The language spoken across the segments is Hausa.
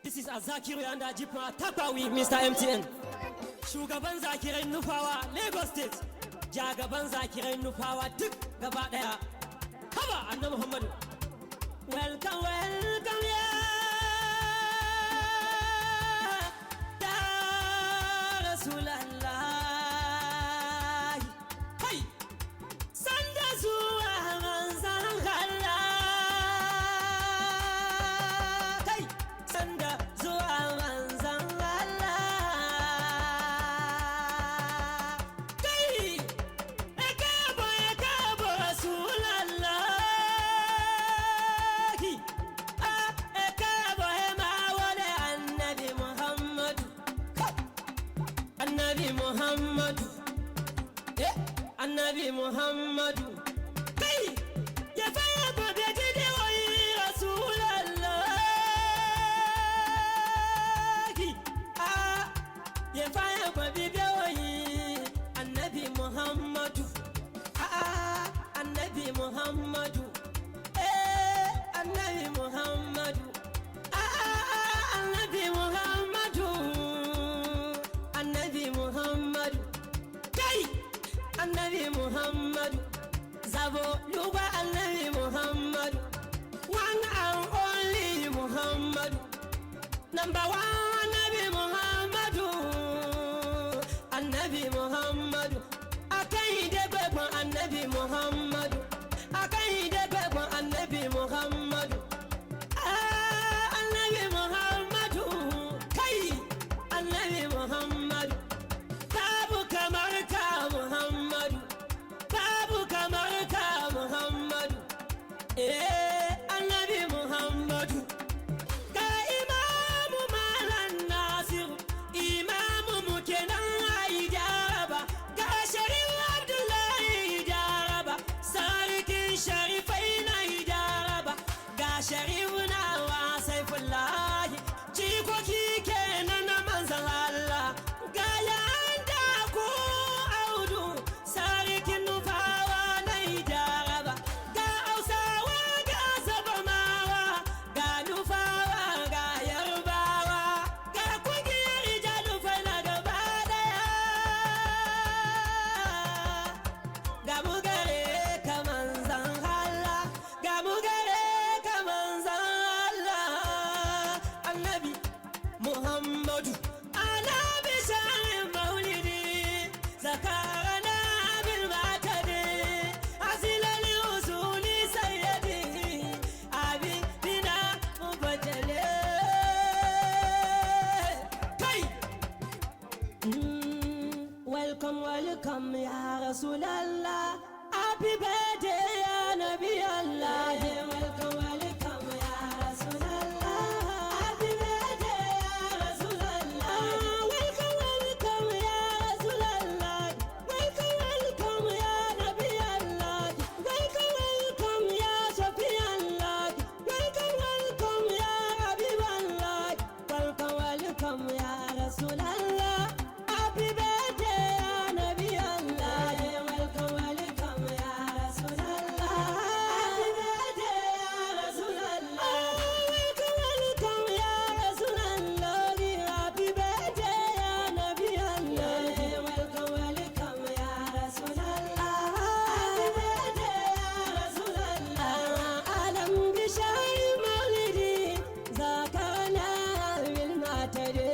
This is Azakiru and Ajipma Tapawi, Mr. MTN. Shugaban zakirai nufawa Lagos State. Jagaban zakirai nufawa duk gaba daya. Haba Annabi Muhammadu. Welcome, welcome, ya Rasulallah. Hey, sanda zuwa manzan Allah. Hey, sanda zuwa manzan Allah. Hey, ekabo Rasulallah. Ekabo mawale Annabi Muhammadu. Annabi Muhammadu. Annabi Muhammadu. Kai ya faya gobe jide wai Rasulallah. Ya faya gobe wai Annabi Muhammadu. Annabi Muhammadu. Annabi Muhammadu. Annabi Muhammadu. Annabi Muhammadu. Kai Annabi Muhammadu. Zabo luba Annabi Muhammadu. One and only Muhammadu. Number one Annabi Muhammadu. Annabi Muhammadu. Akai de bebo Annabi Muhammadu. Akai de bebo Annabi Muhammadu. Annabi Muhammadu. Kai Annabi Muhammadu. Babu kamar ka Muhammadu. Babu kamar ka Muhammadu. Annabi Muhammadu. Ga Imamu Malam Nasiru, Imamu mu kenan ai jaraba. Ga Sharif Abdullahi jaraba, Sarkin Sharifai na jaraba. Ga Sharif na wa Saifullahi, jikoki kenan na manzan Allah. Ga yanda ku Audu, Sarkin nufawa na jaraba. Ga Hausawa ga Zabamawa, ga nufawa ga Yarbawa. Ga kungiyar Rijalu Faila gaba daya. Ga mu gare ka manzan Allah, ga mu gare ka manzan Allah. Annabi Muhammadu. Annabi sharin maulidi, zakarana bil matadi, asilali usuli sayyidi, abidina mubajjale. Kai! Welcome, welcome, ya Rasulallah. Happy birthday, ya Nabi Allah. Welcome, welcome, ya Rasulallah. Happy birthday, ya Rasulallah. Welcome, welcome, ya Rasulallah. Welcome, welcome, ya Nabi Allah. Welcome, welcome, ya Shafi Allah. Welcome, welcome, ya Habib Allah. Welcome, welcome, ya Rasulallah. Happy birthday, ya Nabi Allah. Welcome, welcome, ya Rasulallah. Happy birthday, ya Rasulallah. Welcome, welcome, ya Rasulallah. Happy birthday, ya Nabi Allah. Welcome, welcome, ya Rasulallah. Happy birthday, ya Rasulallah. Alam bishai maulidi, zakarana bil matadi.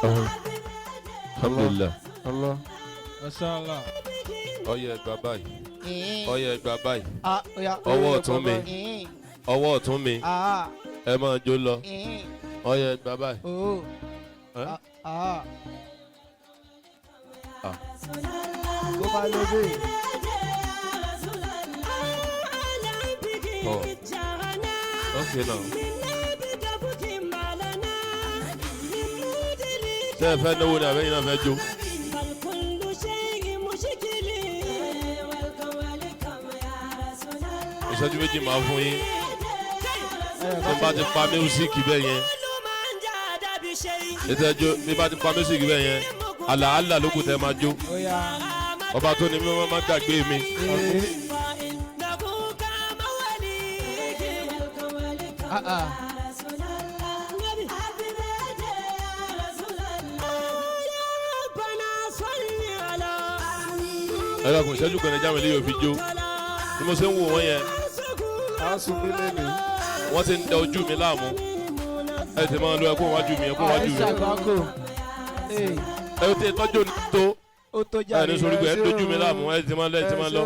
alhamdulillah. Allah. Mashallah. Ọyẹ ẹgbà báyìí. Ọyẹ ẹgbà báyìí. Ọwọ́ ọ̀tún mi. Ọwọ́ ọ̀tún mi. Ẹ máa jó lọ. Ọyẹ ẹgbà báyìí. Go by Lobby. Oh. Okay now. Ṣé ẹ fẹ́ náwó ni àbẹ́yìn náà fẹ́ jó? Ìṣẹ́jú méjì máa fún yín. Bí bá ti pa mísíkì bẹ́ẹ̀ yẹn. Ìṣẹ́jú bí bá ti pa mísíkì bẹ́ẹ̀ yẹn. Àlàálà ló kù tẹ́ máa jó. Ọba tó ní mímọ́ máa gbàgbé mi. Ẹ lọ́kùn ìṣẹ́jú kan ní jáwé lè yóò fi jó. Bí mo ṣe ń wò wọ́n yẹn. Wọ́n ti ń da ojú mi láàmú. Ẹ ti máa lo ẹkún wájú mi, ẹkún wájú mi. Ẹ ti tọ́jú tó. Ẹ ní sori pé ẹ dojú mi láàmú, ẹ ti máa lọ.